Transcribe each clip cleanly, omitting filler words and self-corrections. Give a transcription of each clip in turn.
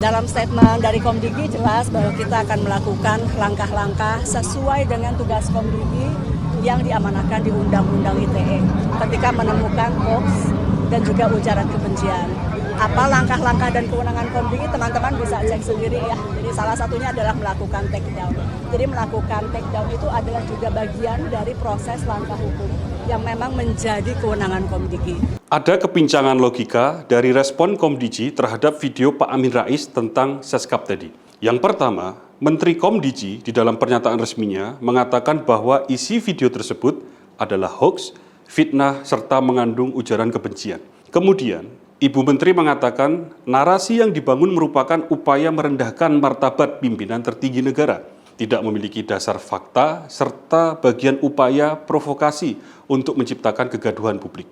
Dalam statement dari Komdigi jelas bahwa kita akan melakukan langkah-langkah sesuai dengan tugas Komdigi yang diamanahkan di Undang-Undang ITE ketika menemukan hoax dan juga ujaran kebencian. Apa langkah-langkah dan kewenangan Komdigi, teman-teman bisa cek sendiri ya. Jadi salah satunya adalah melakukan take down. Jadi melakukan take down itu adalah juga bagian dari proses langkah hukum yang memang menjadi kewenangan Komdigi. Ada kepincangan logika dari respon Komdigi terhadap video Pak Amin Rais tentang Seskap tadi. Yang pertama, Menteri Komdigi di dalam pernyataan resminya mengatakan bahwa isi video tersebut adalah hoax, fitnah, serta mengandung ujaran kebencian. Kemudian, Ibu Menteri mengatakan narasi yang dibangun merupakan upaya merendahkan martabat pimpinan tertinggi negara, tidak memiliki dasar fakta, serta bagian upaya provokasi untuk menciptakan kegaduhan publik.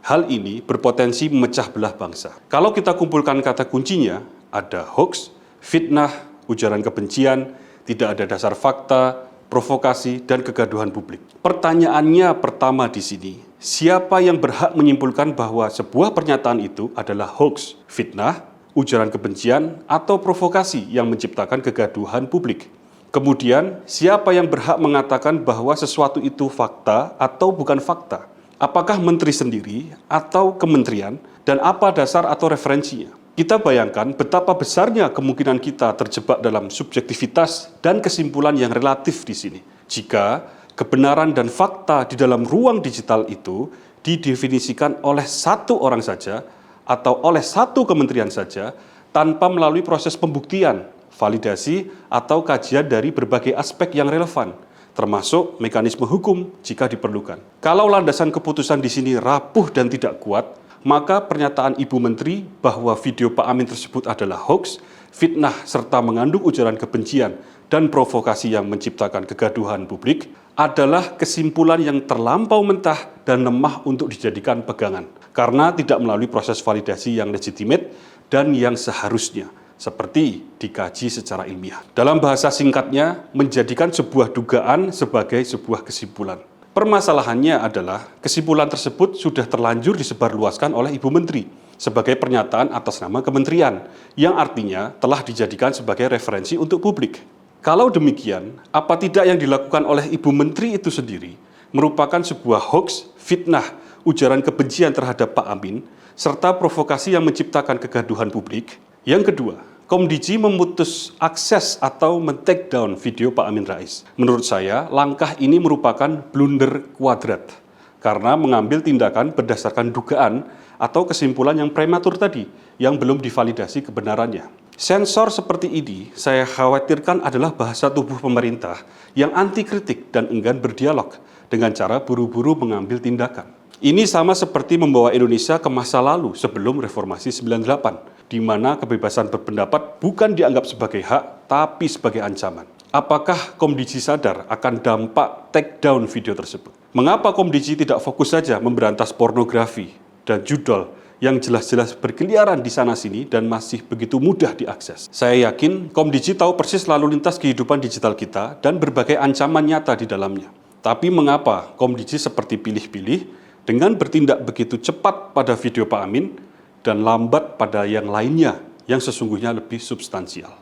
Hal ini berpotensi memecah belah bangsa. Kalau kita kumpulkan kata kuncinya, ada hoax, fitnah, ujaran kebencian, tidak ada dasar fakta, provokasi, dan kegaduhan publik. Pertanyaannya pertama di sini, siapa yang berhak menyimpulkan bahwa sebuah pernyataan itu adalah hoax, fitnah, ujaran kebencian, atau provokasi yang menciptakan kegaduhan publik? Kemudian, siapa yang berhak mengatakan bahwa sesuatu itu fakta atau bukan fakta? Apakah menteri sendiri atau kementerian, dan apa dasar atau referensinya? Kita bayangkan betapa besarnya kemungkinan kita terjebak dalam subjektivitas dan kesimpulan yang relatif di sini. Jika kebenaran dan fakta di dalam ruang digital itu didefinisikan oleh satu orang saja atau oleh satu kementerian saja tanpa melalui proses pembuktian, validasi, atau kajian dari berbagai aspek yang relevan, termasuk mekanisme hukum jika diperlukan. Kalau landasan keputusan di sini rapuh dan tidak kuat, maka pernyataan Ibu Menteri bahwa video Pak Amin tersebut adalah hoax, fitnah, serta mengandung ujaran kebencian dan provokasi yang menciptakan kegaduhan publik adalah kesimpulan yang terlampau mentah dan lemah untuk dijadikan pegangan, karena tidak melalui proses validasi yang legitimate dan yang seharusnya, seperti dikaji secara ilmiah. Dalam bahasa singkatnya, menjadikan sebuah dugaan sebagai sebuah kesimpulan. Permasalahannya adalah kesimpulan tersebut sudah terlanjur disebarluaskan oleh Ibu Menteri sebagai pernyataan atas nama kementerian, yang artinya telah dijadikan sebagai referensi untuk publik. Kalau demikian, apa tidak yang dilakukan oleh Ibu Menteri itu sendiri merupakan sebuah hoax, fitnah, ujaran kebencian terhadap Pak Amin, serta provokasi yang menciptakan kegaduhan publik? Yang kedua, Komdigi memutus akses atau men-take down video Pak Amin Rais. Menurut saya, langkah ini merupakan blunder kuadrat karena mengambil tindakan berdasarkan dugaan atau kesimpulan yang prematur tadi, yang belum divalidasi kebenarannya. Sensor seperti ini saya khawatirkan adalah bahasa tubuh pemerintah yang anti kritik dan enggan berdialog dengan cara buru-buru mengambil tindakan. Ini sama seperti membawa Indonesia ke masa lalu sebelum reformasi 98, di mana kebebasan berpendapat bukan dianggap sebagai hak, tapi sebagai ancaman. Apakah Komdigi sadar akan dampak take down video tersebut? Mengapa Komdigi tidak fokus saja memberantas pornografi dan judul yang jelas-jelas berkeliaran di sana-sini dan masih begitu mudah diakses? Saya yakin Komdigi tahu persis lalu lintas kehidupan digital kita dan berbagai ancaman nyata di dalamnya. Tapi mengapa Komdigi seperti pilih-pilih dengan bertindak begitu cepat pada video Pak Amin dan lambat pada yang lainnya yang sesungguhnya lebih substansial?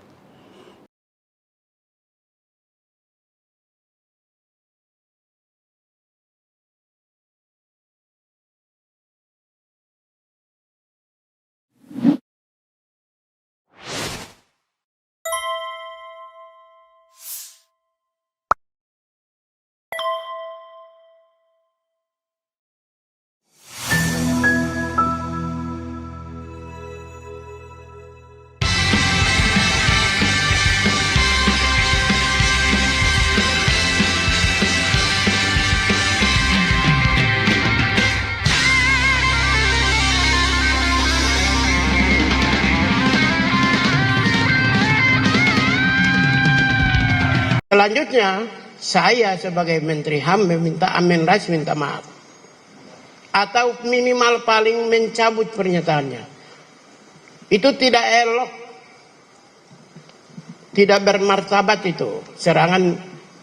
Selanjutnya, saya sebagai Menteri HAM meminta Amin Rais minta maaf. Atau minimal paling mencabut pernyataannya. Itu tidak elok. Tidak bermartabat itu. Serangan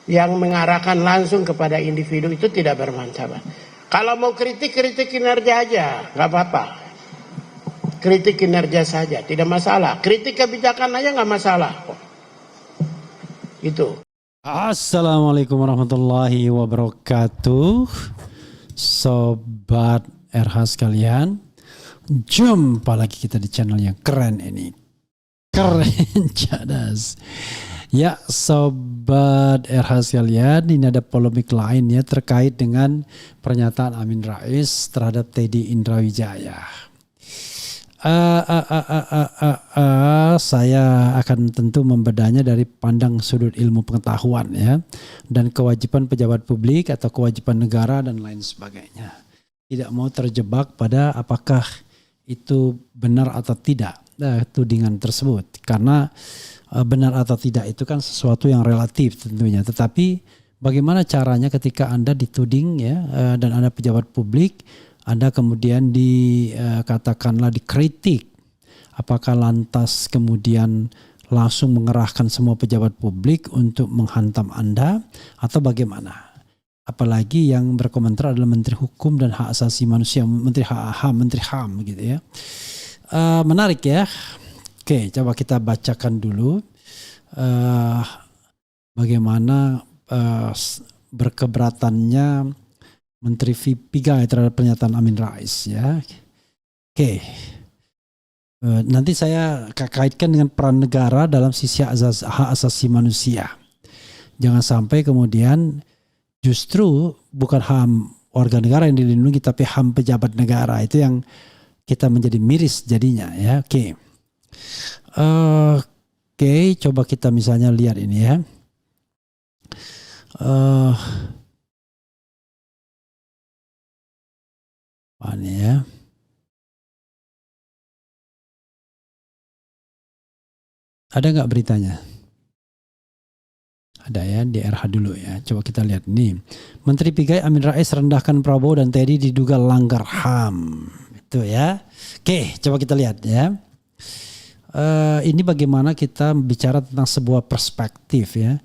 yang mengarahkan langsung kepada individu itu tidak bermartabat. Kalau mau kritik, kritik kinerja aja. Nggak apa-apa. kritik kinerja saja, tidak masalah. Kritik kebijakan aja nggak masalah kok. Itu. Assalamualaikum warahmatullahi wabarakatuh. Sobat RH sekalian, jumpa lagi kita di channel yang keren ini. Keren cadas. Ya Sobat RH sekalian, ini ada polemik lain ya terkait dengan pernyataan Amin Rais terhadap Teddy Indrawijaya. Saya akan tentu membedahnya dari pandang sudut ilmu pengetahuan ya, dan kewajiban pejabat publik atau kewajiban negara dan lain sebagainya. Tidak mau terjebak pada apakah itu benar atau tidak tudingan tersebut, karena benar atau tidak itu kan sesuatu yang relatif tentunya. Tetapi bagaimana caranya ketika Anda dituding ya, dan Anda pejabat publik, Anda kemudian katakanlah dikritik, apakah lantas kemudian langsung mengerahkan semua pejabat publik untuk menghantam Anda atau bagaimana? Apalagi yang berkomentar adalah Menteri Hukum dan Hak Asasi Manusia, Menteri HAM gitu ya. Menarik ya. Oke, coba kita bacakan dulu bagaimana berkeberatannya Menteri Pigai terhadap pernyataan Amin Rais ya. Oke, nanti saya kaitkan dengan peran negara dalam sisi hak asasi manusia. Jangan sampai kemudian justru bukan HAM warga negara yang dilindungi, tapi HAM pejabat negara. Itu yang kita menjadi miris jadinya ya. Oke, coba kita misalnya lihat ini ya. Ini ya. Ada nggak beritanya? Ada ya, di RH dulu ya. Coba kita lihat nih. Menteri Pigai Amin Rais rendahkan Prabowo dan Teddy diduga langgar HAM. Itu ya. Oke, coba kita lihat ya. Ini bagaimana kita bicara tentang sebuah perspektif ya.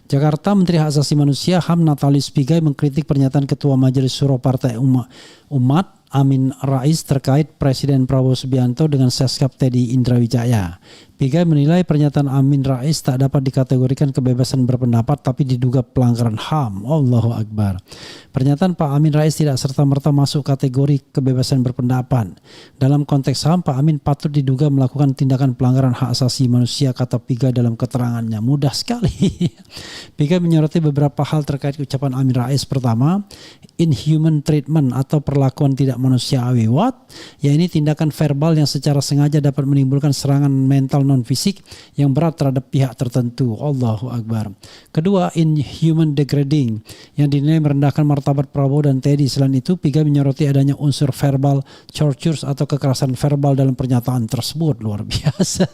Jakarta, Menteri Hak Asasi Manusia HAM Natalis Pigai mengkritik pernyataan Ketua Majelis Syuro Partai Umat Amin Rais terkait Presiden Prabowo Subianto dengan Seskap Teddy Indrawijaya. Pigai menilai pernyataan Amin Rais tak dapat dikategorikan kebebasan berpendapat tapi diduga pelanggaran HAM. Allahu Akbar. Pernyataan Pak Amin Rais tidak serta-merta masuk kategori kebebasan berpendapat. Dalam konteks HAM, Pak Amin patut diduga melakukan tindakan pelanggaran hak asasi manusia, kata Pigai dalam keterangannya. Mudah sekali. Pigai menyoroti beberapa hal terkait ucapan Amin Rais. Pertama, inhuman treatment atau perlakuan tidak manusiawi. What? Ya, ini tindakan verbal yang secara sengaja dapat menimbulkan serangan mental non-fisik yang berat terhadap pihak tertentu. Allahu Akbar. Kedua, inhuman degrading yang dinilai merendahkan martabat Prabowo dan Teddy. Selain itu, Pigai menyoroti adanya unsur verbal tortures atau kekerasan verbal dalam pernyataan tersebut. Luar biasa.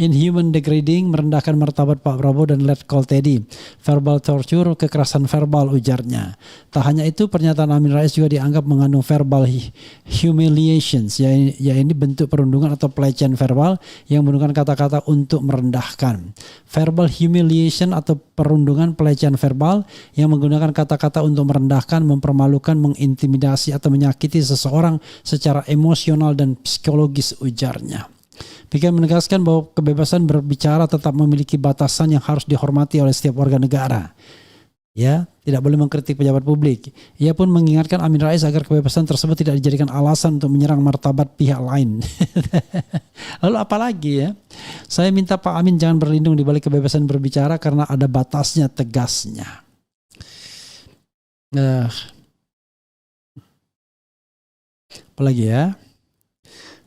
Inhuman degrading, merendahkan martabat Pak Prabowo dan Letkol Teddy. Verbal torture, kekerasan verbal, ujarnya. Tak hanya itu, pernyataan Amin Rais juga dianggap mengandung verbal humiliations, yaitu bentuk perundungan atau pelecehan verbal yang menggunakan kata-kata untuk merendahkan. Verbal humiliation atau perundungan pelecehan verbal yang menggunakan kata-kata untuk merendahkan, mempermalukan, mengintimidasi atau menyakiti seseorang secara emosional dan psikologis, ujarnya. Pigai menegaskan bahwa kebebasan berbicara tetap memiliki batasan yang harus dihormati oleh setiap warga negara. Ya, tidak boleh mengkritik pejabat publik. Ia pun mengingatkan Amin Rais agar kebebasan tersebut tidak dijadikan alasan untuk menyerang martabat pihak lain. Lalu apalagi ya? Saya minta Pak Amin jangan berlindung di balik kebebasan berbicara karena ada batasnya, tegasnya. Apalagi ya?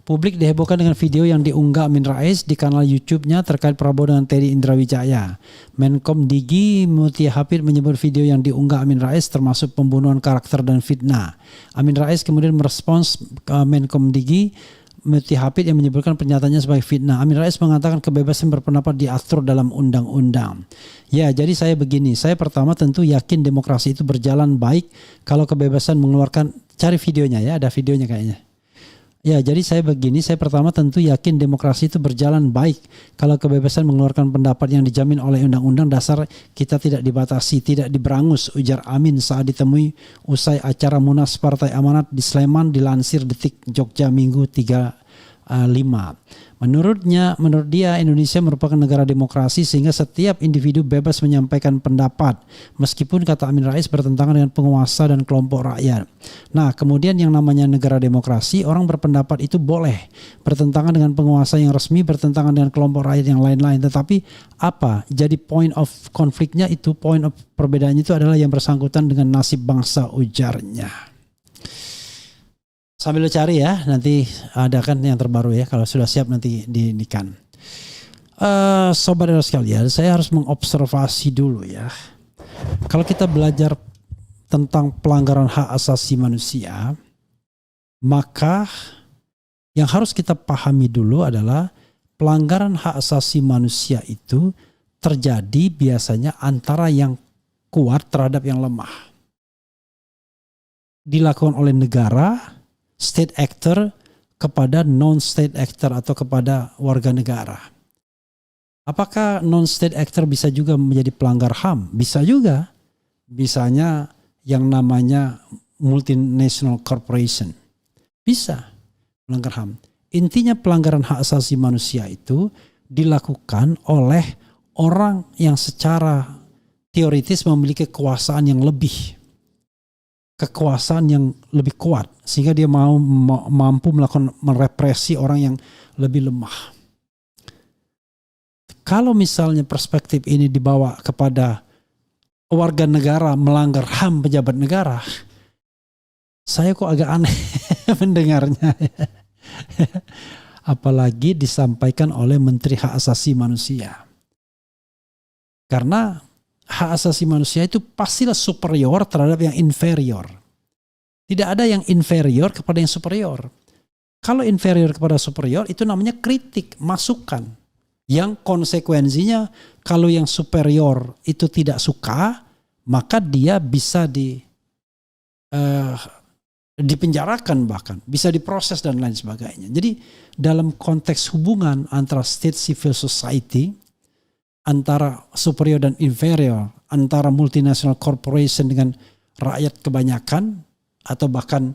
Publik dihebohkan dengan video yang diunggah Amin Rais di kanal YouTube-nya terkait Prabowo dengan Teddy Indrawijaya. Menkom Digi Mutia Hafid menyebut video yang diunggah Amin Rais termasuk pembunuhan karakter dan fitnah. Amin Rais kemudian merespons Menkom Digi Mutia Hafid yang menyebutkan pernyataannya sebagai fitnah. Amin Rais mengatakan kebebasan berpendapat diatur dalam undang-undang. Ya, jadi saya begini. Saya pertama tentu yakin demokrasi itu berjalan baik kalau kebebasan mengeluarkan, cari videonya ya, ada videonya kayaknya. Ya, jadi saya begini, saya pertama tentu yakin demokrasi itu berjalan baik kalau kebebasan mengeluarkan pendapat yang dijamin oleh Undang-Undang Dasar kita tidak dibatasi, tidak diberangus, ujar Amin saat ditemui usai acara Munas Partai Amanat di Sleman, dilansir Detik Jogja Minggu 5. Menurut dia Indonesia merupakan negara demokrasi sehingga setiap individu bebas menyampaikan pendapat meskipun kata Amin Rais bertentangan dengan penguasa dan kelompok rakyat. Nah, kemudian yang namanya negara demokrasi, orang berpendapat itu boleh bertentangan dengan penguasa yang resmi, bertentangan dengan kelompok rakyat yang lain-lain, tetapi apa jadi point of konfliknya itu, point of perbedaannya itu adalah yang bersangkutan dengan nasib bangsa, ujarnya. Sambil lo cari ya, nanti ada kan yang terbaru ya, kalau sudah siap nanti diinikan. Sobat sekalian, saya harus mengobservasi dulu ya. Kalau kita belajar tentang pelanggaran hak asasi manusia, maka yang harus kita pahami dulu adalah pelanggaran hak asasi manusia itu terjadi biasanya antara yang kuat terhadap yang lemah. Dilakukan oleh negara, state actor kepada non-state actor atau kepada warga negara. Apakah non-state actor bisa juga menjadi pelanggar HAM? Bisa juga. Misalnya yang namanya multinational corporation. Bisa melanggar HAM. Intinya pelanggaran hak asasi manusia itu dilakukan oleh orang yang secara teoritis memiliki kekuasaan yang lebih. Kekuasaan yang lebih kuat sehingga dia mampu melakukan merepresi orang yang lebih lemah. Kalau misalnya perspektif ini dibawa kepada warga negara melanggar HAM pejabat negara, saya kok agak aneh mendengarnya. Apalagi disampaikan oleh Menteri Hak Asasi Manusia. Karena hak asasi manusia itu pastilah superior terhadap yang inferior. Tidak ada yang inferior kepada yang superior. Kalau inferior kepada superior itu namanya kritik, masukan. Yang konsekuensinya kalau yang superior itu tidak suka, maka dia bisa dipenjarakan bahkan, bisa diproses dan lain sebagainya. Jadi dalam konteks hubungan antara state civil society, antara superior dan inferior, antara multinational corporation dengan rakyat kebanyakan, atau bahkan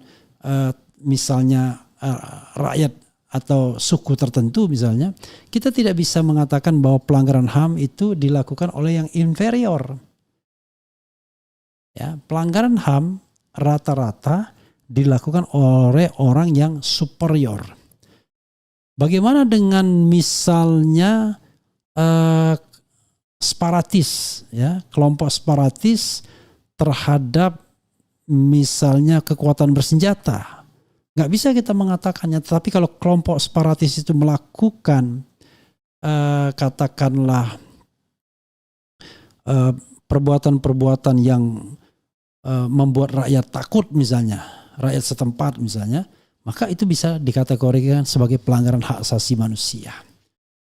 misalnya rakyat atau suku tertentu misalnya, kita tidak bisa mengatakan bahwa pelanggaran HAM itu dilakukan oleh yang inferior. Ya, pelanggaran HAM rata-rata dilakukan oleh orang yang superior. Bagaimana dengan misalnya separatis, ya, kelompok separatis terhadap misalnya kekuatan bersenjata, nggak bisa kita mengatakannya. Tapi kalau kelompok separatis itu melakukan katakanlah perbuatan-perbuatan yang membuat rakyat takut misalnya, rakyat setempat misalnya, maka itu bisa dikategorikan sebagai pelanggaran hak asasi manusia.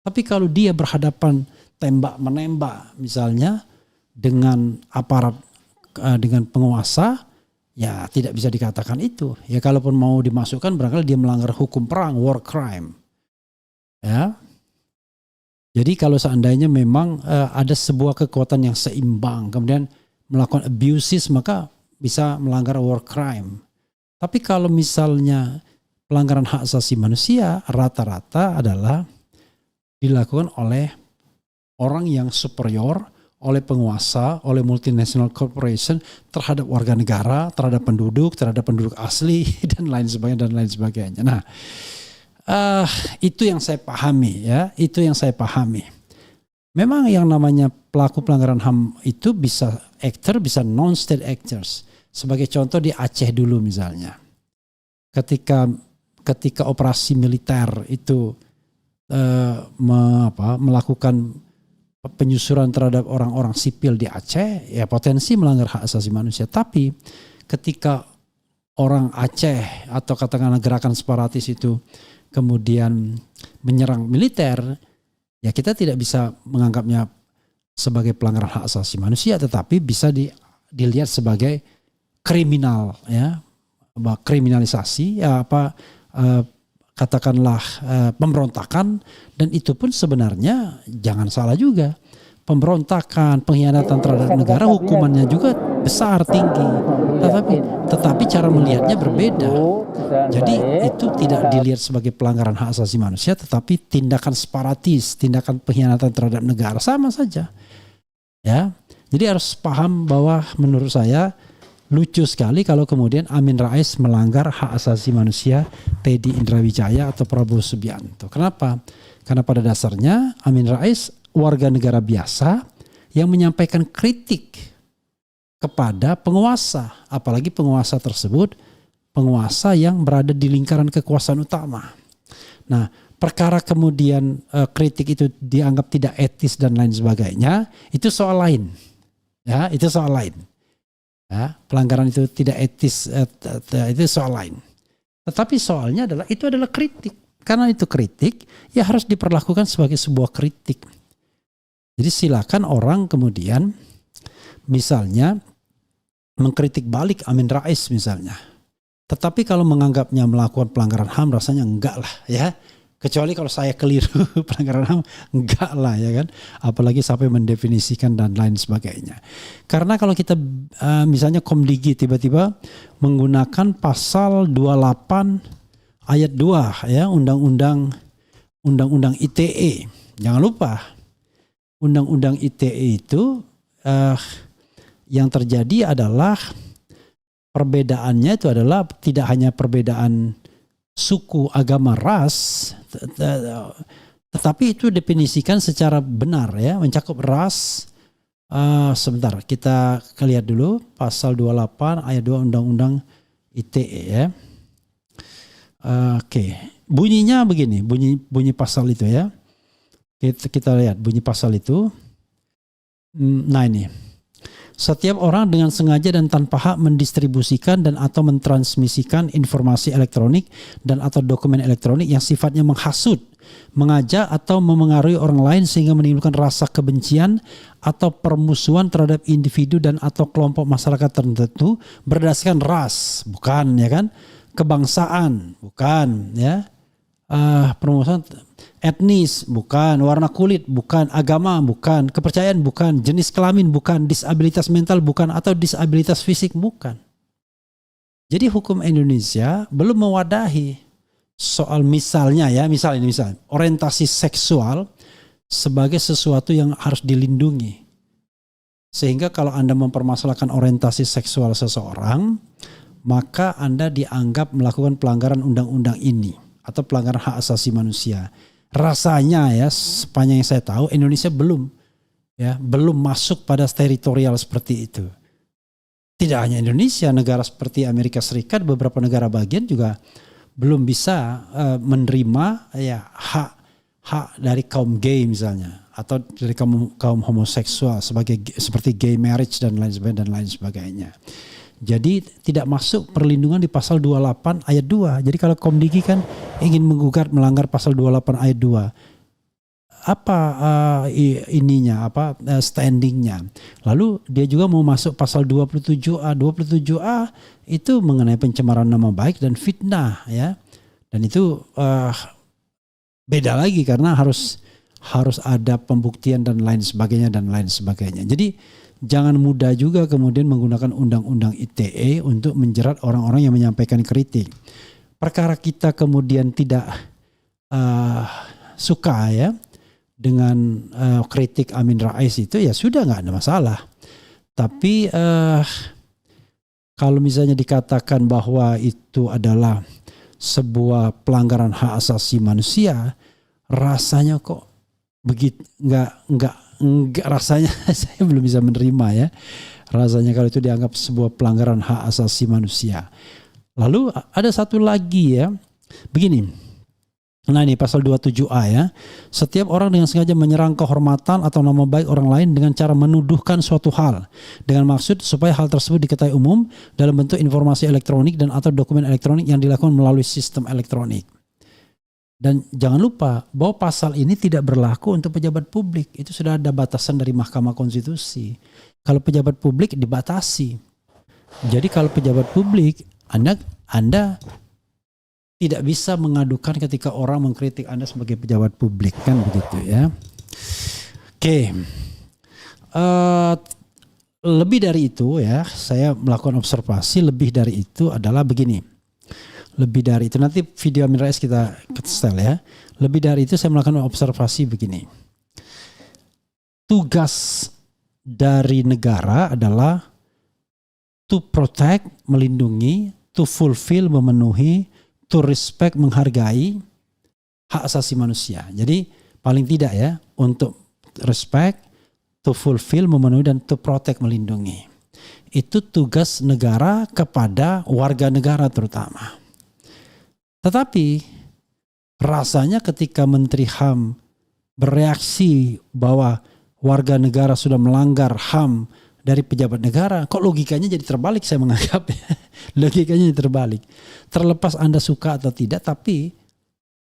Tapi kalau dia berhadapan tembak menembak misalnya dengan aparat, dengan penguasa, ya tidak bisa dikatakan itu. Ya kalaupun mau dimasukkan barangkali dia melanggar hukum perang, war crime. Ya. Jadi kalau seandainya memang ada sebuah kekuatan yang seimbang kemudian melakukan abuses, maka bisa melanggar war crime. Tapi kalau misalnya pelanggaran hak asasi manusia rata-rata adalah dilakukan oleh orang yang superior, oleh penguasa, oleh multinational corporation terhadap warga negara, terhadap penduduk asli dan lain sebagainya. Nah, itu yang saya pahami ya, itu yang saya pahami. Memang yang namanya pelaku pelanggaran HAM itu bisa actor, bisa non-state actors. Sebagai contoh di Aceh dulu misalnya, ketika operasi militer itu melakukan penyusuran terhadap orang-orang sipil di Aceh, ya potensi melanggar hak asasi manusia. Tapi ketika orang Aceh atau katakanlah gerakan separatis itu kemudian menyerang militer, ya kita tidak bisa menganggapnya sebagai pelanggaran hak asasi manusia, tetapi bisa dilihat sebagai kriminal, ya, kriminalisasi, ya katakanlah pemberontakan, dan itu pun sebenarnya jangan salah juga. Pemberontakan, pengkhianatan terhadap negara hukumannya juga besar, tinggi. Tetapi cara melihatnya berbeda. Jadi itu tidak dilihat sebagai pelanggaran hak asasi manusia, tetapi tindakan separatis, tindakan pengkhianatan terhadap negara, sama saja. Ya. Jadi harus paham bahwa menurut saya lucu sekali kalau kemudian Amin Rais melanggar hak asasi manusia Teddy Indrawijaya atau Prabowo Subianto. Kenapa? Karena pada dasarnya Amin Rais warga negara biasa yang menyampaikan kritik kepada penguasa, apalagi penguasa tersebut penguasa yang berada di lingkaran kekuasaan utama. Nah, perkara kemudian kritik itu dianggap tidak etis dan lain sebagainya, itu soal lain. Ya, itu soal lain. Ya, pelanggaran itu tidak etis, itu soal lain. Tetapi soalnya adalah itu adalah kritik. Karena itu kritik, ya harus diperlakukan sebagai sebuah kritik. Jadi silakan orang kemudian misalnya mengkritik balik Amin Rais misalnya. Tetapi kalau menganggapnya melakukan pelanggaran HAM rasanya enggak lah ya. Kecuali kalau saya keliru pelanggaran HAM, enggak lah ya kan. Apalagi sampai mendefinisikan dan lain sebagainya. Karena kalau kita misalnya Komdigi tiba-tiba menggunakan pasal 28 ayat 2 ya, undang-undang ITE. Jangan lupa Undang-undang ITE itu yang terjadi adalah perbedaannya itu adalah tidak hanya perbedaan suku, agama, ras, tetapi itu definisikan secara benar ya, mencakup ras. Sebentar, kita lihat dulu pasal 28 ayat 2 Undang-Undang ITE ya. Oke, bunyinya begini, bunyi pasal itu ya. Kita lihat bunyi pasal itu. Nah ini, setiap orang dengan sengaja dan tanpa hak mendistribusikan dan atau mentransmisikan informasi elektronik dan atau dokumen elektronik yang sifatnya menghasut, mengajak atau memengaruhi orang lain sehingga menimbulkan rasa kebencian atau permusuhan terhadap individu dan atau kelompok masyarakat tertentu berdasarkan ras, bukan ya kan, kebangsaan, bukan ya, permusuhan etnis, bukan, warna kulit, bukan, agama, bukan, kepercayaan, bukan, jenis kelamin, bukan, disabilitas mental, bukan, atau disabilitas fisik, bukan. Jadi hukum Indonesia belum mewadahi soal misalnya ya, misal orientasi seksual sebagai sesuatu yang harus dilindungi. Sehingga kalau Anda mempermasalahkan orientasi seksual seseorang, maka Anda dianggap melakukan pelanggaran undang-undang ini atau pelanggaran hak asasi manusia. Rasanya ya, sepanjang yang saya tahu Indonesia belum masuk pada teritorial seperti itu. Tidak hanya Indonesia, negara seperti Amerika Serikat, beberapa negara bagian juga belum bisa menerima ya hak dari kaum gay misalnya, atau dari kaum homoseksual seperti gay marriage dan lain sebagainya. Jadi tidak masuk perlindungan di pasal 28 ayat 2. Jadi kalau Komdigi kan ingin menggugat melanggar pasal 28 ayat 2. Apa standingnya. Lalu dia juga mau masuk pasal 27A. 27A itu mengenai pencemaran nama baik dan fitnah ya. Dan itu beda lagi karena harus ada pembuktian dan lain sebagainya. Jadi jangan mudah juga kemudian menggunakan undang-undang ITE untuk menjerat orang-orang yang menyampaikan kritik. Perkara kita kemudian tidak suka ya dengan kritik Amin Rais itu ya sudah, nggak ada masalah. Tapi kalau misalnya dikatakan bahwa itu adalah sebuah pelanggaran hak asasi manusia, rasanya kok begitu nggak rasanya saya belum bisa menerima ya. Rasanya kalau itu dianggap sebuah pelanggaran hak asasi manusia. Lalu ada satu lagi ya. Begini. Nah ini pasal 27A ya. Setiap orang dengan sengaja menyerang kehormatan atau nama baik orang lain dengan cara menuduhkan suatu hal dengan maksud supaya hal tersebut diketahui umum dalam bentuk informasi elektronik dan atau dokumen elektronik yang dilakukan melalui sistem elektronik. Dan jangan lupa bahwa pasal ini tidak berlaku untuk pejabat publik. Itu sudah ada batasan dari Mahkamah Konstitusi. Kalau pejabat publik dibatasi. Jadi kalau pejabat publik Anda tidak bisa mengadukan ketika orang mengkritik Anda sebagai pejabat publik, kan begitu ya. Oke. Lebih dari itu ya, saya melakukan observasi lebih dari itu adalah begini. Lebih dari itu, nanti video Amin Rais kita setel ya. Lebih dari itu saya melakukan observasi begini. Tugas dari negara adalah to protect, melindungi, to fulfill, memenuhi, to respect, menghargai hak asasi manusia. Jadi paling tidak ya, untuk respect, to fulfill, memenuhi, dan to protect, melindungi. Itu tugas negara kepada warga negara terutama. Tetapi rasanya ketika Menteri HAM bereaksi bahwa warga negara sudah melanggar HAM dari pejabat negara, kok logikanya jadi terbalik, saya menganggap. Logikanya jadi terbalik. Terlepas Anda suka atau tidak, tapi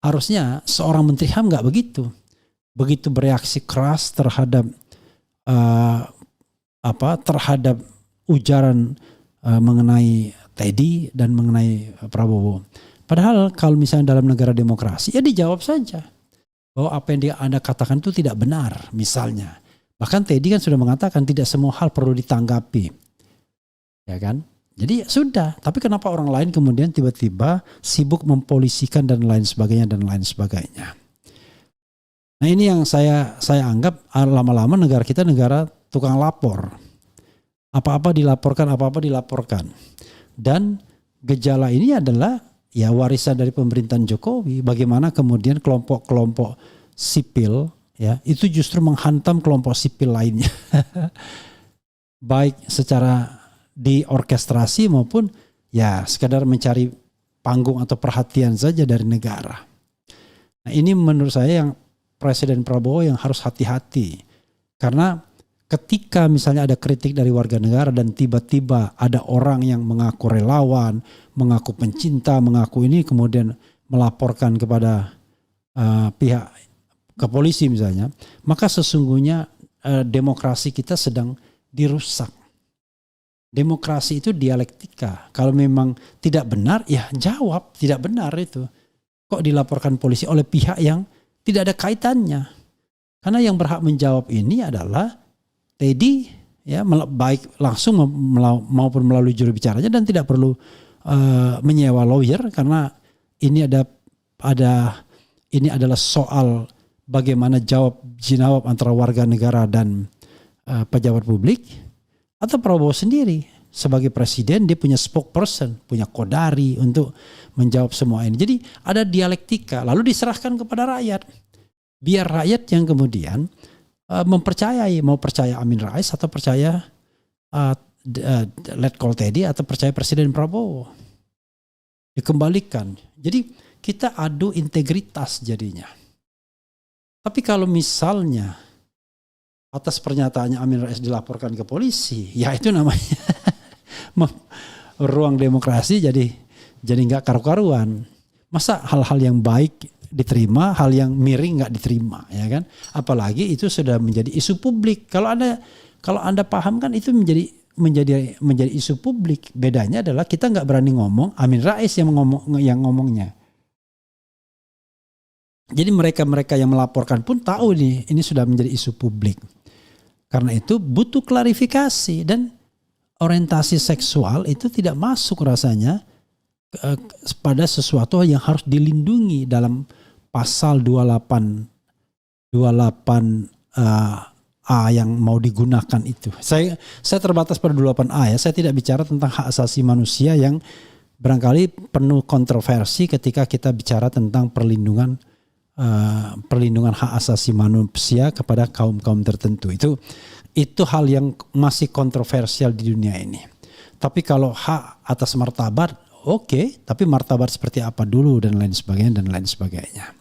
harusnya seorang Menteri HAM nggak begitu. Begitu bereaksi keras terhadap terhadap ujaran mengenai Teddy dan mengenai Prabowo. Padahal kalau misalnya dalam negara demokrasi ya dijawab saja bahwa apa yang Anda katakan itu tidak benar misalnya. Bahkan Teddy kan sudah mengatakan tidak semua hal perlu ditanggapi. Ya kan? Jadi sudah, tapi kenapa orang lain kemudian tiba-tiba sibuk mempolisikan dan lain sebagainya dan lain sebagainya. Nah ini yang saya anggap lama-lama negara kita negara tukang lapor. Apa-apa dilaporkan. Dan gejala ini adalah ya warisan dari pemerintahan Jokowi. Bagaimana kemudian kelompok-kelompok sipil ya itu justru menghantam kelompok sipil lainnya. Baik secara diorkestrasi maupun ya sekadar mencari panggung atau perhatian saja dari negara. Nah ini menurut saya yang Presiden Prabowo yang harus hati-hati. Karena ketika misalnya ada kritik dari warga negara dan tiba-tiba ada orang yang mengaku relawan, mengaku pencinta, mengaku ini kemudian melaporkan kepada pihak ke polisi misalnya, maka sesungguhnya demokrasi kita sedang dirusak. Demokrasi itu dialektika. Kalau memang tidak benar, ya jawab tidak benar itu. Kok dilaporkan polisi oleh pihak yang tidak ada kaitannya. Karena yang berhak menjawab ini adalah Teddy, ya baik langsung maupun melalui juru bicaranya dan tidak perlu menyewa lawyer karena ini ini adalah soal bagaimana jawab antara warga negara dan pejabat publik. Atau Prabowo sendiri sebagai presiden dia punya spokesperson, punya kodari untuk menjawab semua ini. Jadi ada dialektika lalu diserahkan kepada rakyat. Biar rakyat yang kemudian mempercayai, mau percaya Amin Rais atau percaya Letkol Teddy atau percaya Presiden Prabowo. Dikembalikan. Jadi kita adu integritas jadinya. Tapi kalau misalnya atas pernyataannya Amin Rais dilaporkan ke polisi, ya itu namanya ruang demokrasi jadi nggak karu-karuan. Masa hal-hal yang baik diterima, hal yang miring nggak diterima, ya kan? Apalagi itu sudah menjadi isu publik. Kalau anda paham kan itu menjadi isu publik. Bedanya adalah kita nggak berani ngomong, Amin Rais yang ngomongnya. Jadi mereka yang melaporkan pun tahu nih ini sudah menjadi isu publik. Karena itu butuh klarifikasi dan orientasi seksual itu tidak masuk rasanya pada sesuatu yang harus dilindungi dalam pasal 28 A yang mau digunakan itu. Saya terbatas pada 28A ya. Saya tidak bicara tentang hak asasi manusia yang barangkali penuh kontroversi ketika kita bicara tentang perlindungan hak asasi manusia kepada kaum tertentu. Itu hal yang masih kontroversial di dunia ini. Tapi kalau hak atas martabat, oke, tapi martabat seperti apa dulu dan lain sebagainya.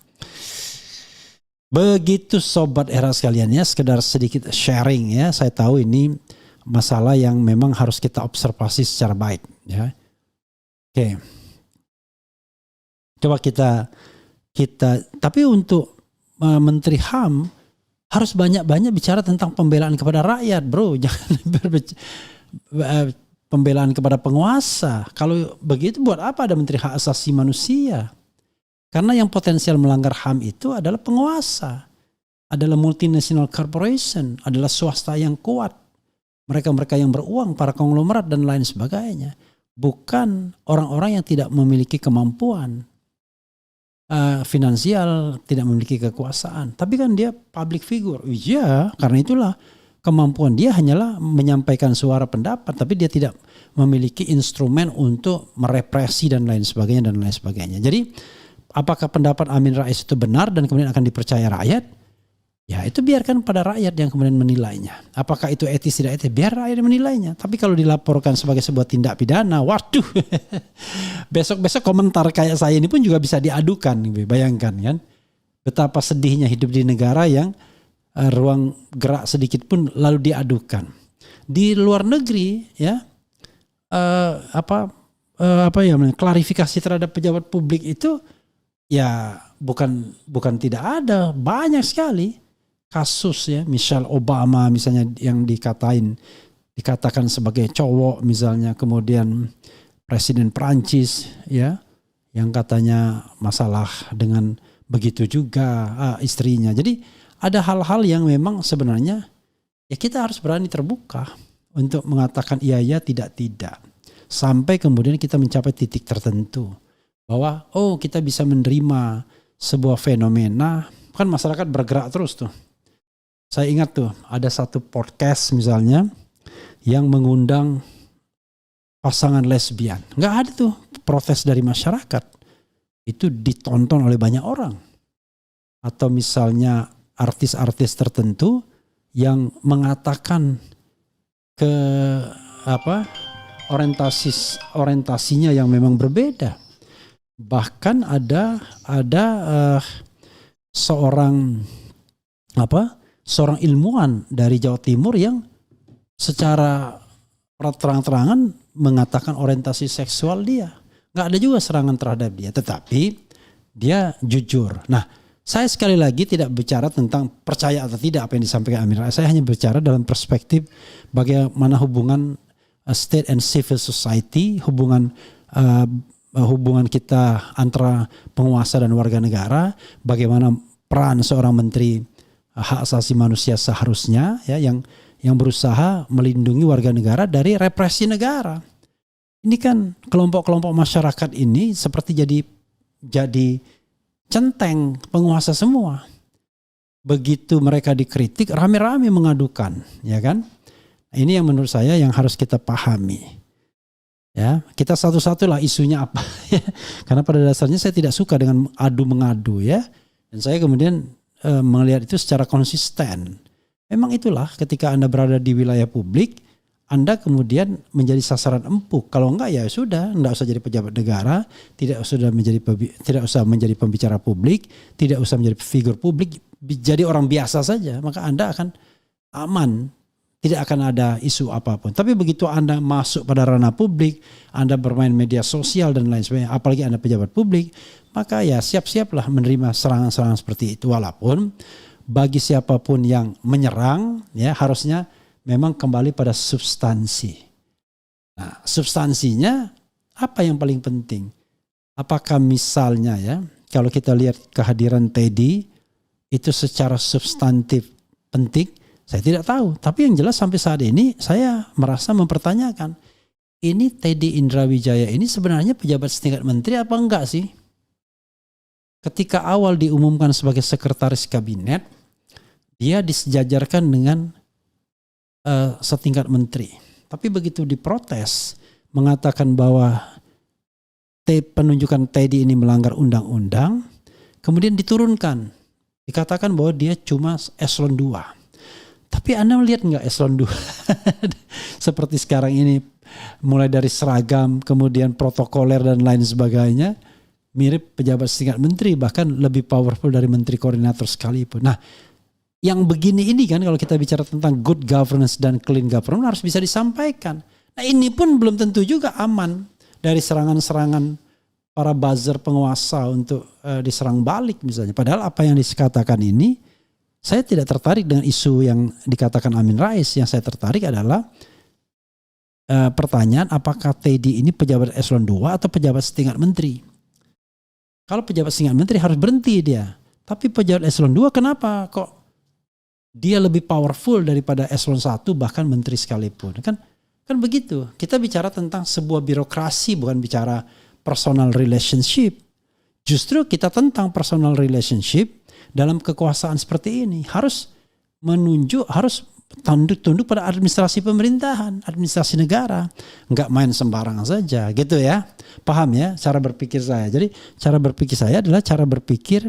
Begitu sobat era sekalian ya, sekedar sedikit sharing ya. Saya tahu ini masalah yang memang harus kita observasi secara baik ya. Oke. Coba kita tapi untuk Menteri HAM harus banyak-banyak bicara tentang pembelaan kepada rakyat, bro. Jangan pembelaan kepada penguasa. Kalau begitu buat apa ada Menteri Hak Asasi Manusia? Karena yang potensial melanggar HAM itu adalah penguasa, adalah multinational corporation, adalah swasta yang kuat. Mereka-mereka yang beruang, para konglomerat dan lain sebagainya. Bukan orang-orang yang tidak memiliki kemampuan finansial, tidak memiliki kekuasaan. Tapi kan dia public figure. Iya, karena itulah kemampuan dia hanyalah menyampaikan suara pendapat, tapi dia tidak memiliki instrumen untuk merepresi dan lain sebagainya dan lain sebagainya. Jadi apakah pendapat Amin Rais itu benar dan kemudian akan dipercaya rakyat? Ya itu biarkan pada rakyat yang kemudian menilainya. Apakah itu etis tidak etis? Biar rakyat yang menilainya. Tapi kalau dilaporkan sebagai sebuah tindak pidana, waduh, besok-besok komentar kayak saya ini pun juga bisa diadukan. Bayangkan kan, betapa sedihnya hidup di negara yang ruang gerak sedikit pun lalu diadukan. Di luar negeri ya klarifikasi terhadap pejabat publik itu ya bukan tidak ada, banyak sekali kasus ya. Michelle Obama misalnya yang dikatakan sebagai cowok misalnya, kemudian Presiden Prancis ya yang katanya masalah dengan begitu juga istrinya. Jadi ada hal-hal yang memang sebenarnya ya kita harus berani terbuka untuk mengatakan iya tidak sampai kemudian kita mencapai titik tertentu bahwa kita bisa menerima sebuah fenomena. Kan masyarakat bergerak terus tuh. Saya ingat tuh ada satu podcast misalnya yang mengundang pasangan lesbian. Nggak ada tuh protes dari masyarakat. Itu ditonton oleh banyak orang. Atau misalnya artis-artis tertentu yang mengatakan orientasinya yang memang berbeda. Bahkan ada seorang ilmuwan dari Jawa Timur yang secara terang-terangan mengatakan orientasi seksual dia. Nggak ada juga serangan terhadap dia, tetapi dia jujur. Nah, saya sekali lagi tidak bicara tentang percaya atau tidak apa yang disampaikan Amin Rais. Saya hanya bicara dalam perspektif bagaimana hubungan state and civil society, hubungan kita antara penguasa dan warga negara, bagaimana peran seorang menteri hak asasi manusia seharusnya ya yang berusaha melindungi warga negara dari represi negara. Ini kan kelompok-kelompok masyarakat ini seperti jadi centeng penguasa semua. Begitu mereka dikritik, rame-rame mengadukan, ya kan? Ini yang menurut saya yang harus kita pahami. Ya, kita satu-satulah isunya apa. Karena pada dasarnya saya tidak suka dengan adu-mengadu ya. Dan saya kemudian melihat itu secara konsisten. Memang itulah ketika Anda berada di wilayah publik, Anda kemudian menjadi sasaran empuk. Kalau enggak ya sudah, enggak usah jadi pejabat negara, tidak usah menjadi pembicara publik, tidak usah menjadi figur publik, jadi orang biasa saja, maka Anda akan aman. Tidak akan ada isu apapun. Tapi begitu Anda masuk pada ranah publik, Anda bermain media sosial dan lain sebagainya, apalagi Anda pejabat publik, maka ya siap-siaplah menerima serangan-serangan seperti itu. Walaupun bagi siapapun yang menyerang, ya harusnya memang kembali pada substansi. Nah, substansinya apa yang paling penting? Apakah misalnya ya, kalau kita lihat kehadiran Teddy itu secara substantif penting? Saya tidak tahu, tapi yang jelas sampai saat ini saya merasa mempertanyakan, ini Teddy Indrawijaya ini sebenarnya pejabat setingkat menteri apa enggak sih? Ketika awal diumumkan sebagai sekretaris kabinet, dia disejajarkan dengan setingkat menteri. Tapi begitu diprotes, mengatakan bahwa penunjukan Teddy ini melanggar undang-undang, kemudian diturunkan. Dikatakan bahwa dia cuma eselon 2. Tapi Anda melihat nggak eselon 2? Seperti sekarang ini, mulai dari seragam, kemudian protokoler dan lain sebagainya, mirip pejabat setingkat menteri, bahkan lebih powerful dari menteri koordinator sekalipun. Nah, yang begini ini kan kalau kita bicara tentang good governance dan clean governance harus bisa disampaikan. Nah, ini pun belum tentu juga aman dari serangan-serangan para buzzer penguasa untuk diserang balik misalnya. Padahal apa yang dikatakan ini, saya tidak tertarik dengan isu yang dikatakan Amin Rais. Yang saya tertarik adalah pertanyaan apakah Teddy ini pejabat eselon 2 atau pejabat setingkat menteri. Kalau pejabat setingkat menteri harus berhenti dia. Tapi pejabat eselon 2 kenapa kok dia lebih powerful daripada eselon 1 bahkan menteri sekalipun. Kan begitu. Kita bicara tentang sebuah birokrasi, bukan bicara personal relationship. Justru kita tentang personal relationship dalam kekuasaan seperti ini harus tunduk pada administrasi pemerintahan, administrasi negara. Enggak main sembarangan saja gitu ya. Paham ya cara berpikir saya. Jadi cara berpikir saya adalah cara berpikir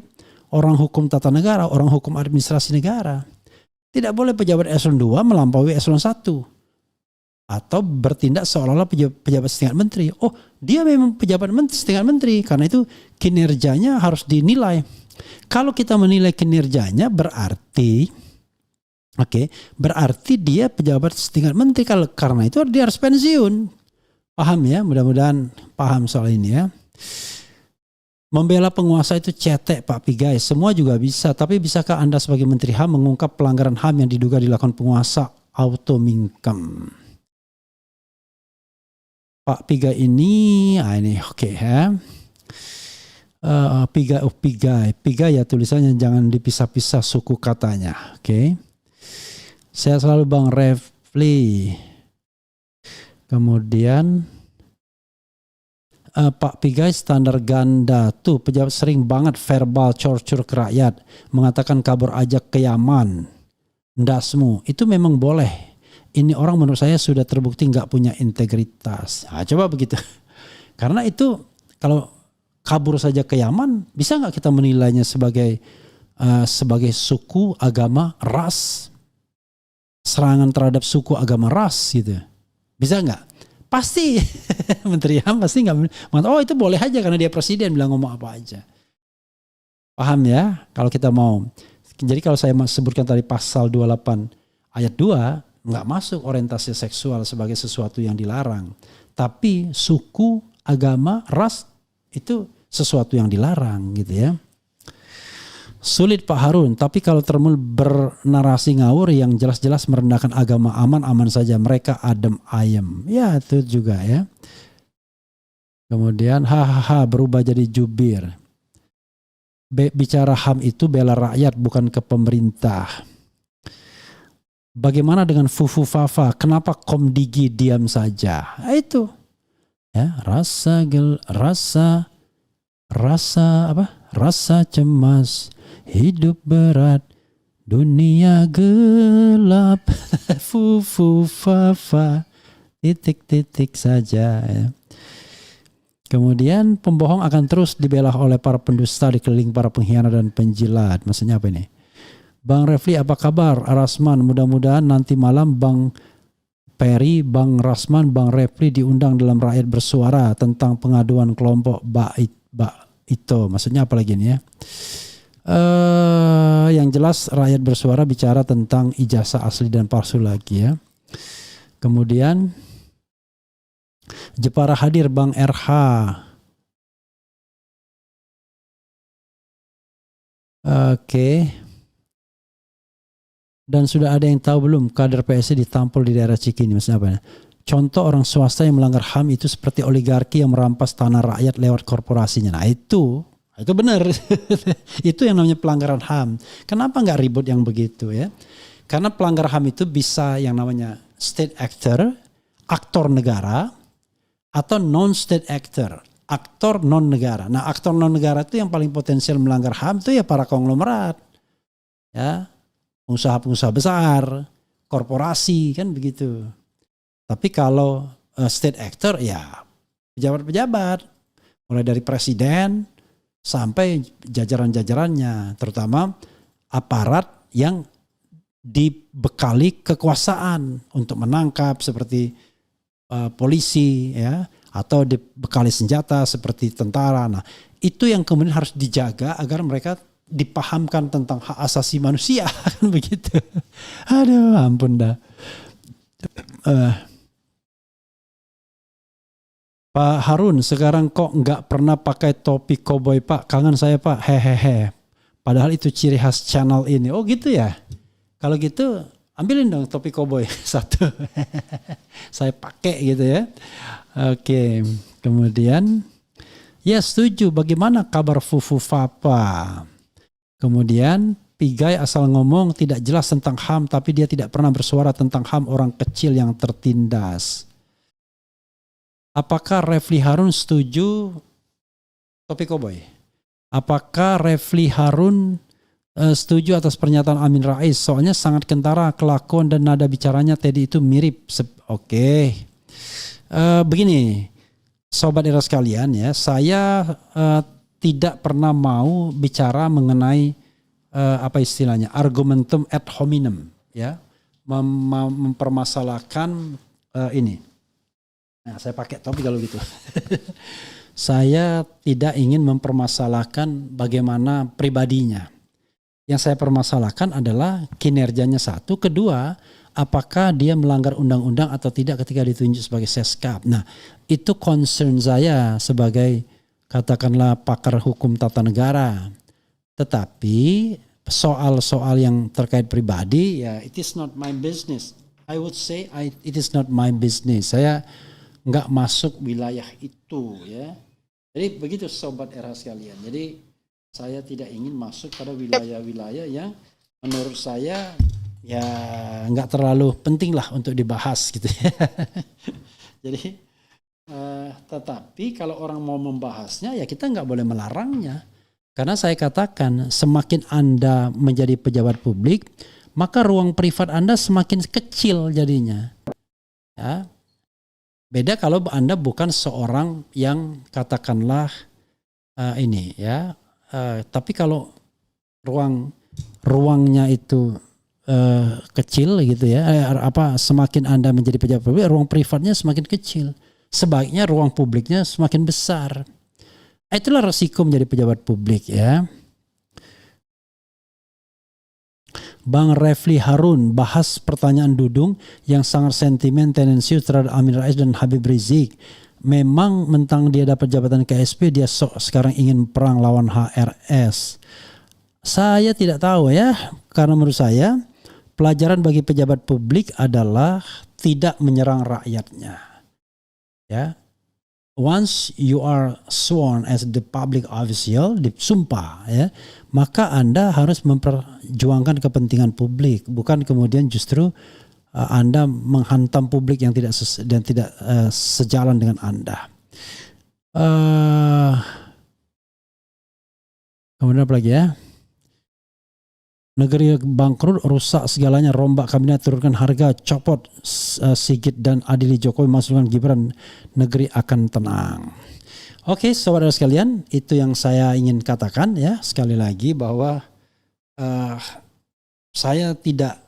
orang hukum tata negara, orang hukum administrasi negara. Tidak boleh pejabat eselon 2 melampaui eselon 1. Atau bertindak seolah-olah pejabat setingkat menteri. Oh, dia memang pejabat setingkat menteri. Karena itu kinerjanya harus dinilai. Kalau kita menilai kinerjanya berarti dia pejabat setingkat menteri. Karena itu dia harus pensiun. Paham ya? Mudah-mudahan paham soal ini ya. Membela penguasa itu cetek Pak Pigai. Semua juga bisa. Tapi bisakah Anda sebagai Menteri HAM mengungkap pelanggaran HAM yang diduga dilakukan penguasa auto-mingkem? Pak Pigai ini oke ya. Pigai ya tulisannya, jangan dipisah-pisah suku katanya. Oke. Saya selalu Bang Refli. Kemudian Pak Pigai standar ganda tuh, pejabat sering banget verbal torture ke rakyat, mengatakan kabur aja ke Yaman, ndasmu, itu memang boleh. Ini orang menurut saya sudah terbukti nggak punya integritas. Nah, coba begitu. Karena itu kalau kabur saja ke Yaman, bisa nggak kita menilainya sebagai suku, agama, ras? Serangan terhadap suku, agama, ras gitu. Bisa nggak? Pasti Menteri HAM pasti nggak mengatakan, oh itu boleh aja karena dia presiden bilang ngomong apa aja. Paham ya? Kalau kita mau. Jadi kalau saya sebutkan tadi pasal 28 ayat 2, nggak masuk orientasi seksual sebagai sesuatu yang dilarang. Tapi suku, agama, ras itu sesuatu yang dilarang gitu ya. Sulit Pak Harun, tapi kalau termul bernarasi ngawur yang jelas-jelas merendahkan agama, aman-aman saja, mereka adem ayem. Ya itu juga ya. Kemudian berubah jadi jubir. Bicara HAM itu bela rakyat bukan ke pemerintah. Bagaimana dengan Fufu Fafa? Kenapa Komdigi diam saja? Itu ya, rasa cemas, hidup berat, dunia gelap, Fufu Fafa, titik-titik saja ya. Kemudian pembohong akan terus dibela oleh para pendusta di keliling para pengkhianat dan penjilat. Maksudnya apa ini? Bang Refli apa kabar? Rasman, mudah-mudahan nanti malam Bang Peri, Bang Rasman, Bang Refli diundang dalam Rakyat Bersuara tentang pengaduan kelompok Ito. Maksudnya apa lagi ini ya? Yang jelas Rakyat Bersuara bicara tentang ijazah asli dan palsu lagi ya. Kemudian Jepara hadir Bang RH. Oke. Dan sudah ada yang tahu belum kader PSI ditampol di daerah Cikini? Maksudnya apa? Contoh orang swasta yang melanggar HAM itu seperti oligarki yang merampas tanah rakyat lewat korporasinya. Nah itu benar. Itu yang namanya pelanggaran HAM. Kenapa nggak ribut yang begitu ya? Karena pelanggar HAM itu bisa yang namanya state actor, aktor negara, atau non-state actor, aktor non-negara. Nah aktor non-negara itu yang paling potensial melanggar HAM itu ya para konglomerat. Ya, pengusaha-pengusaha besar, korporasi kan begitu. Tapi kalau state actor ya pejabat-pejabat, mulai dari presiden sampai jajaran-jajarannya, terutama aparat yang dibekali kekuasaan untuk menangkap seperti polisi ya, atau dibekali senjata seperti tentara. Nah, itu yang kemudian harus dijaga agar mereka dipahamkan tentang hak asasi manusia kan begitu. Aduh, ampun dah. Pak Harun, sekarang kok nggak pernah pakai topi koboi Pak? Kangen saya Pak, hehehe. Padahal itu ciri khas channel ini. Oh gitu ya. Kalau gitu Ambilin dong topi koboi satu. Saya pakai gitu ya. Oke, kemudian ya setuju, bagaimana kabar Fufu Fapa? Kemudian Pigai asal ngomong tidak jelas tentang HAM tapi dia tidak pernah bersuara tentang HAM orang kecil yang tertindas. Apakah Refli Harun setuju topi koboi? Apakah Refli Harun setuju atas pernyataan Amin Rais? Soalnya sangat kentara kelakuan dan nada bicaranya tadi itu mirip. Oke. Begini, sobat era sekalian ya, saya tidak pernah mau bicara mengenai apa istilahnya, argumentum ad hominem ya, mempermasalahkan ini. Nah, saya pakai topi kalau gitu. Saya tidak ingin mempermasalahkan bagaimana pribadinya. Yang saya permasalahkan adalah kinerjanya satu, kedua apakah dia melanggar undang-undang atau tidak ketika ditunjuk sebagai Seskap. Nah, itu concern saya sebagai katakanlah pakar hukum tata negara. Tetapi soal-soal yang terkait pribadi ya it is not my business. I would say it is not my business. Saya nggak masuk wilayah itu ya. Jadi begitu sobat era sekalian. Jadi saya tidak ingin masuk pada wilayah-wilayah yang menurut saya ya nggak terlalu penting lah untuk dibahas gitu ya. Jadi tetapi kalau orang mau membahasnya ya kita nggak boleh melarangnya. Karena saya katakan semakin Anda menjadi pejabat publik maka ruang privat Anda semakin kecil jadinya. Ya. Beda kalau Anda bukan seorang yang katakanlah ini ya. Tapi kalau ruangnya itu kecil gitu ya, semakin Anda menjadi pejabat publik, ruang privatnya semakin kecil. Sebaiknya ruang publiknya semakin besar. Itulah resiko menjadi pejabat publik ya. Bang Refli Harun bahas pertanyaan Dudung yang sangat sentimen tendensius terhadap Amin Rais dan Habib Rizik. Memang mentang dia dapat jabatan KSP dia sekarang ingin perang lawan HRS. Saya tidak tahu ya, karena menurut saya pelajaran bagi pejabat publik adalah tidak menyerang rakyatnya. Ya. Once you are sworn as the public official, disumpah ya, maka Anda harus memperjuangkan kepentingan publik, bukan kemudian justru Anda menghantam publik yang tidak sejalan dengan Anda. Kemudian apa lagi ya? Negeri bangkrut, rusak segalanya, rombak kabinet, turunkan harga, copot Sigit dan adili Jokowi, masukkan Gibran, negeri akan tenang. Oke, saudara sekalian, itu yang saya ingin katakan ya, sekali lagi bahwa saya tidak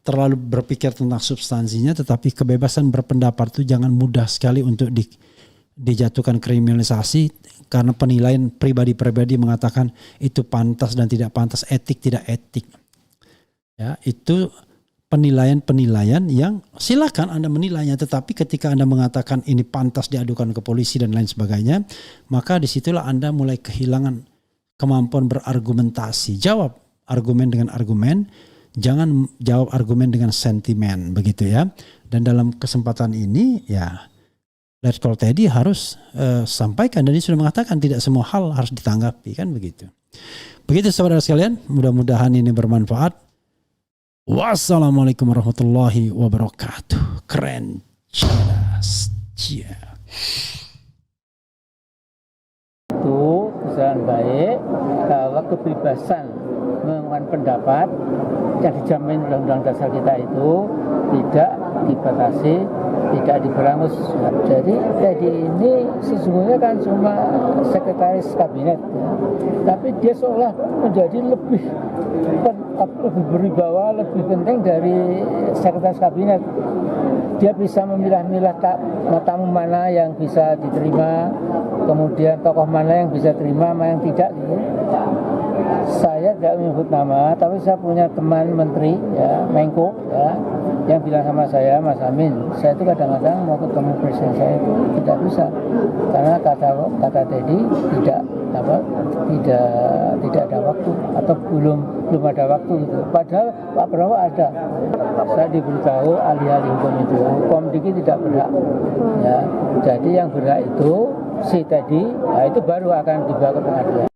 terlalu berpikir tentang substansinya, tetapi kebebasan berpendapat itu jangan mudah sekali untuk dijatuhkan kriminalisasi karena penilaian pribadi-pribadi mengatakan itu pantas dan tidak pantas, etik tidak etik. Ya, itu penilaian-penilaian yang silakan Anda menilainya, tetapi ketika Anda mengatakan ini pantas diadukan ke polisi dan lain sebagainya, maka disitulah Anda mulai kehilangan kemampuan berargumentasi. Jawab argumen dengan argumen, jangan jawab argumen dengan sentimen, begitu ya. Dan dalam kesempatan ini ya Letkol Teddy harus sampaikan, dan dia sudah mengatakan tidak semua hal harus ditanggapi, kan begitu. Begitu saudara sekalian, mudah-mudahan ini bermanfaat. Wassalamualaikum warahmatullahi wabarakatuh. Keren, cerdas, Itu kesalahan baik kalau kebebasan mengungkapkan pendapat yang dijamin Undang-Undang Dasar kita itu tidak dibatasi, tidak diberangus. Jadi ini sesungguhnya kan cuma sekretaris kabinet, ya. Tapi dia seolah menjadi lebih berwibawa, lebih penting dari sekretaris kabinet. Dia bisa memilah-milah tamu mana yang bisa diterima, kemudian tokoh mana yang bisa terima, mana yang tidak. Gitu. Saya tidak menyebut nama, tapi saya punya teman menteri, ya, Menko, ya, yang bilang sama saya, Mas Amin, saya itu kadang-kadang mau ketemu presiden saya itu tidak bisa, karena kata Teddy tidak ada waktu atau belum ada waktu gitu. Padahal Pak Prabowo ada. Saya diberitahu ahli-ahli hukum itu, Komdiki tidak berhak. Ya, jadi yang berhak itu si Teddy, nah itu baru akan dibawa ke pengadilan.